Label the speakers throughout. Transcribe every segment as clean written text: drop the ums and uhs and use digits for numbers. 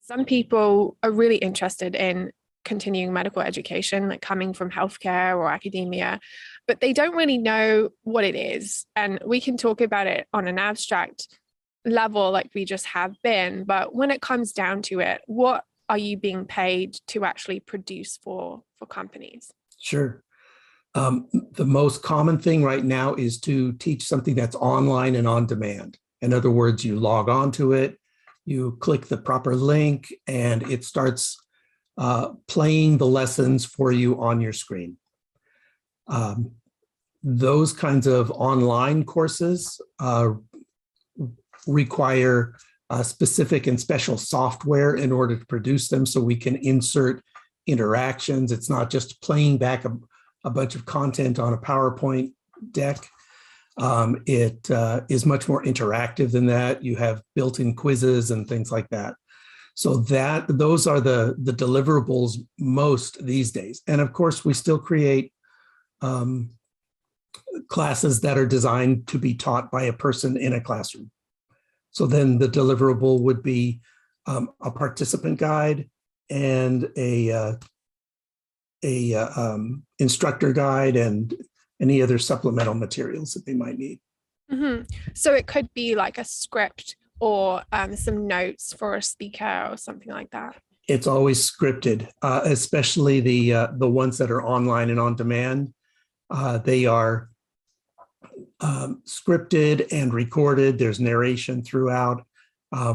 Speaker 1: Some people are really interested in continuing medical education, like coming from healthcare or academia, but they don't really know what it is. And we can talk about it on an abstract level, like we just have been. But when it comes down to it, what are you being paid to actually produce for companies?
Speaker 2: Sure. The most common thing right now is to teach something that's online and on demand. In other words, you log on to it, you click the proper link, and it starts playing the lessons for you on your screen. Those kinds of online courses require specific and special software in order to produce them, so we can insert interactions. It's not just playing back a bunch of content on a PowerPoint deck. It is much more interactive than that. You have built-in quizzes and things like that. So those are the deliverables most these days. And of course, we still create classes that are designed to be taught by a person in a classroom. So then the deliverable would be a participant guide and a instructor guide and any other supplemental materials that they might need.
Speaker 1: Mm-hmm. So it could be like a script or some notes for a speaker or something like that.
Speaker 2: It's always scripted, especially the ones that are online and on demand. They are scripted and recorded. There's narration throughout.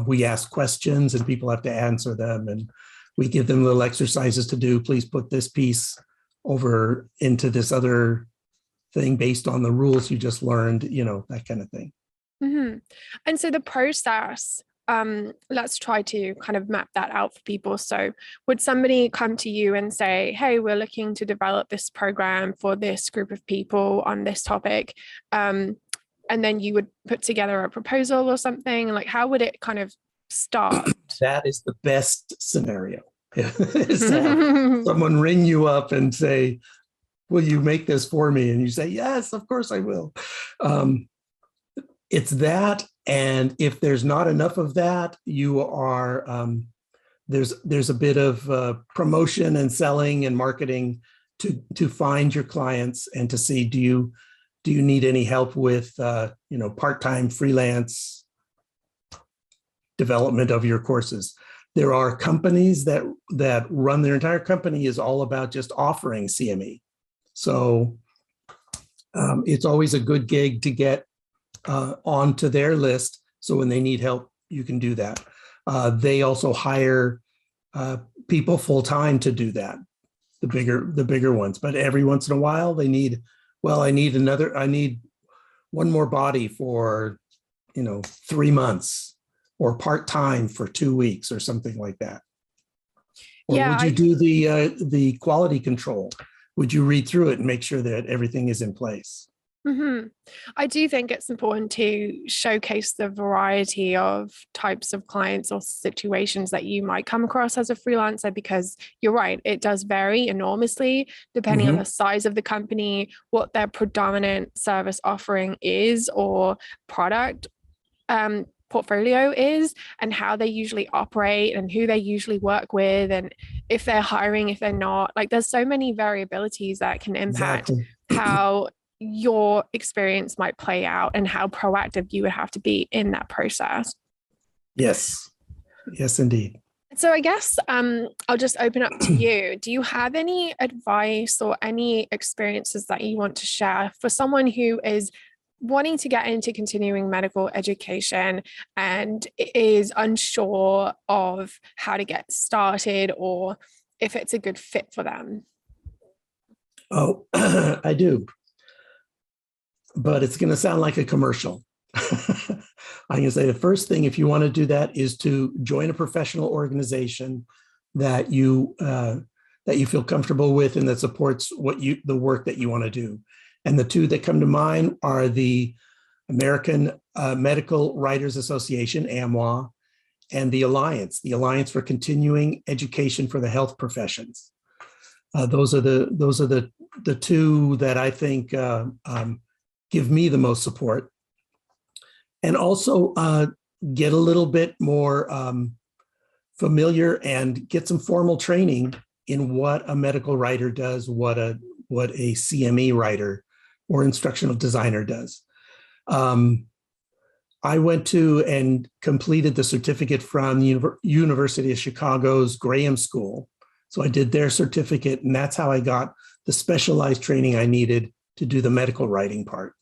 Speaker 2: We ask questions and people have to answer them, and we give them little exercises to do. Please put this piece over into this other thing based on the rules you just learned, that kind of thing.
Speaker 1: Mm-hmm. And so the process, let's try to kind of map that out for people. So would somebody come to you and say, hey, we're looking to develop this program for this group of people on this topic, and then you would put together a proposal or something? Like, how would it kind of start?
Speaker 2: That is the best scenario. Is that someone ring you up and say, will you make this for me? And you say, yes, of course I will. It's that. And if there's not enough of that, you are, there's a bit of promotion and selling and marketing to find your clients and to see, do you need any help with, part-time freelance development of your courses? There are companies that run their entire company is all about just offering CME. So it's always a good gig to get onto their list. So when they need help, you can do that. They also hire people full-time to do that, the bigger ones. But every once in a while they need, I need one more body for 3 months, or part-time for 2 weeks or something like that. Or would you do the quality control? Would you read through it and make sure that everything is in place?
Speaker 1: Mm-hmm. I do think it's important to showcase the variety of types of clients or situations that you might come across as a freelancer, because you're right, it does vary enormously depending on the size of the company, what their predominant service offering is or product portfolio is, and how they usually operate and who they usually work with, and if they're hiring, if they're not. Like, there's so many variabilities that can impact how your experience might play out and how proactive you would have to be in that process.
Speaker 2: Yes indeed.
Speaker 1: So I guess I'll just open up to you. Do you have any advice or any experiences that you want to share for someone who is wanting to get into continuing medical education and is unsure of how to get started or if it's a good fit for them?
Speaker 2: Oh, I do. But it's going to sound like a commercial. I'm going to say the first thing, if you want to do that, is to join a professional organization that you feel comfortable with and that supports the work that you want to do. And the two that come to mind are the American Medical Writers Association, AMWA, and the Alliance for Continuing Education for the Health Professions. Those are the two that I think give me the most support. And also get a little bit more familiar and get some formal training in what a medical writer does, what a CME writer or instructional designer does. I went to and completed the certificate from the University of Chicago's Graham School. So I did their certificate, and that's how I got the specialized training I needed to do the medical writing part.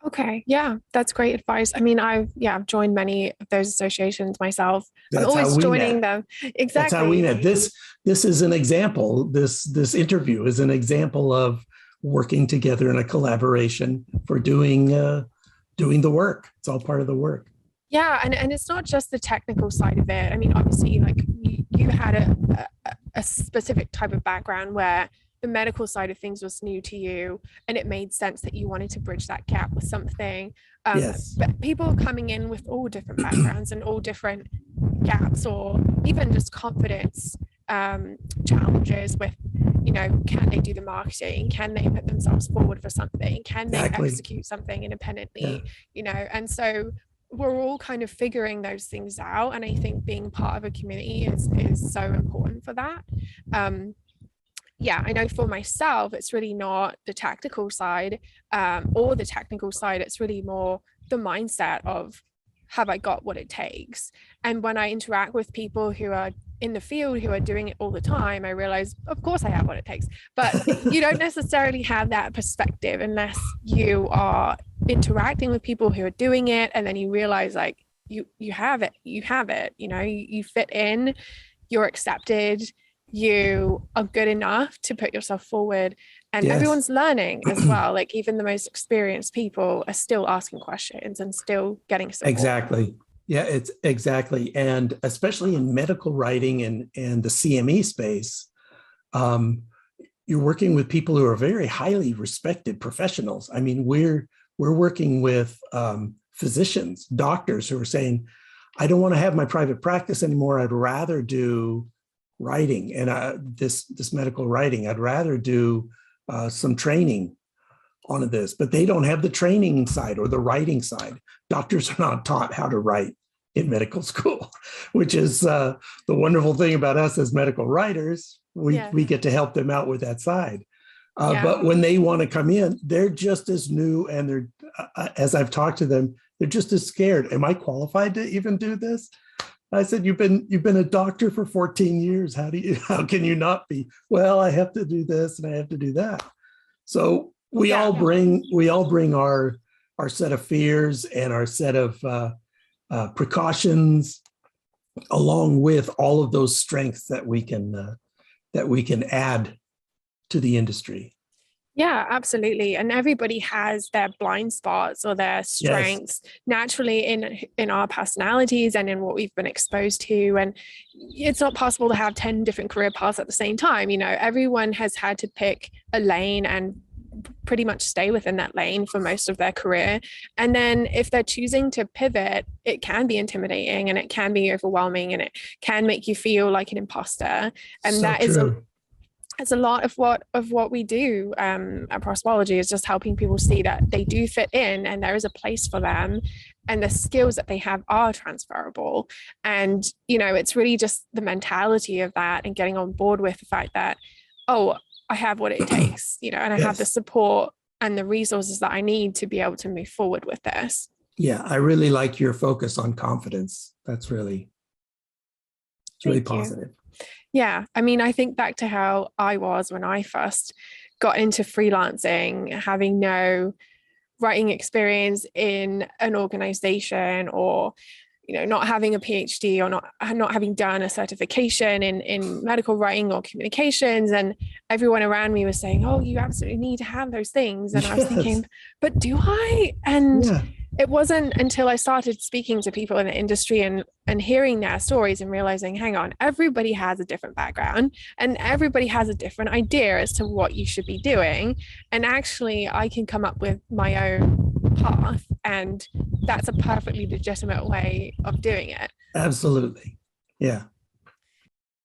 Speaker 1: Okay. Yeah, that's great advice. I mean, I've joined many of those associations myself.
Speaker 2: That's
Speaker 1: I'm always
Speaker 2: met.
Speaker 1: joining them. Exactly.
Speaker 2: That's how we met. This is an example. This interview is an example of working together in a collaboration for doing the work. It's all part of the work.
Speaker 1: Yeah, and it's not just the technical side of it. I mean, obviously, like you had a specific type of background where the medical side of things was new to you, and it made sense that you wanted to bridge that gap with something.
Speaker 2: Yes.
Speaker 1: But people coming in with all different backgrounds and all different gaps, or even just confidence challenges with, can they do the marketing? Can they put themselves forward for something? Can they execute something independently?
Speaker 2: Yeah.
Speaker 1: And so we're all kind of figuring those things out. And I think being part of a community is so important for that. I know for myself, it's really not the tactical side or the technical side. It's really more the mindset of, have I got what it takes? And when I interact with people who are in the field, who are doing it all the time, I realize, of course I have what it takes, but you don't necessarily have that perspective unless you are interacting with people who are doing it. And then you realize, like, you have it, you fit in, you're accepted, you are good enough to put yourself forward. And everyone's learning as well. Like, even the most experienced people are still asking questions and still getting support.
Speaker 2: Exactly. Yeah, it's exactly. And especially in medical writing and the CME space, you're working with people who are very highly respected professionals. I mean, we're working with physicians, doctors who are saying, I don't want to have my private practice anymore. I'd rather do writing and this medical writing. I'd rather do some training on this, but they don't have the training side or the writing side. Doctors are not taught how to write in medical school, which is the wonderful thing about us as medical writers. We get to help them out with that side. But when they want to come in, they're just as new, and they're, as I've talked to them, they're just as scared. Am I qualified to even do this? I said, you've been a doctor for 14 years. How can you not be? Well, I have to do this and I have to do that. So we all bring our set of fears and our set of precautions, along with all of those strengths that we can add to the industry.
Speaker 1: Yeah, absolutely. And everybody has their blind spots or their strengths naturally in our personalities and in what we've been exposed to. And it's not possible to have 10 different career paths at the same time. Everyone has had to pick a lane and pretty much stay within that lane for most of their career. And then if they're choosing to pivot, it can be intimidating and it can be overwhelming and it can make you feel like an imposter. And so that is a lot of what we do at Prosperology, is just helping people see that they do fit in and there is a place for them and the skills that they have are transferable. And, it's really just the mentality of that and getting on board with the fact that, I have what it takes, and I have the support and the resources that I need to be able to move forward with this.
Speaker 2: Yeah, I really like your focus on confidence. It's really positive.
Speaker 1: Yeah. I mean, I think back to how I was when I first got into freelancing, having no writing experience in an organization, or, not having a PhD, or not having done a certification in medical writing or communications. And everyone around me was saying, oh, you absolutely need to have those things. And I was thinking, but do I? And it wasn't until I started speaking to people in the industry and hearing their stories and realizing, hang on, everybody has a different background and everybody has a different idea as to what you should be doing. And actually, I can come up with my own path, and that's a perfectly legitimate way of doing it.
Speaker 2: Absolutely. Yeah.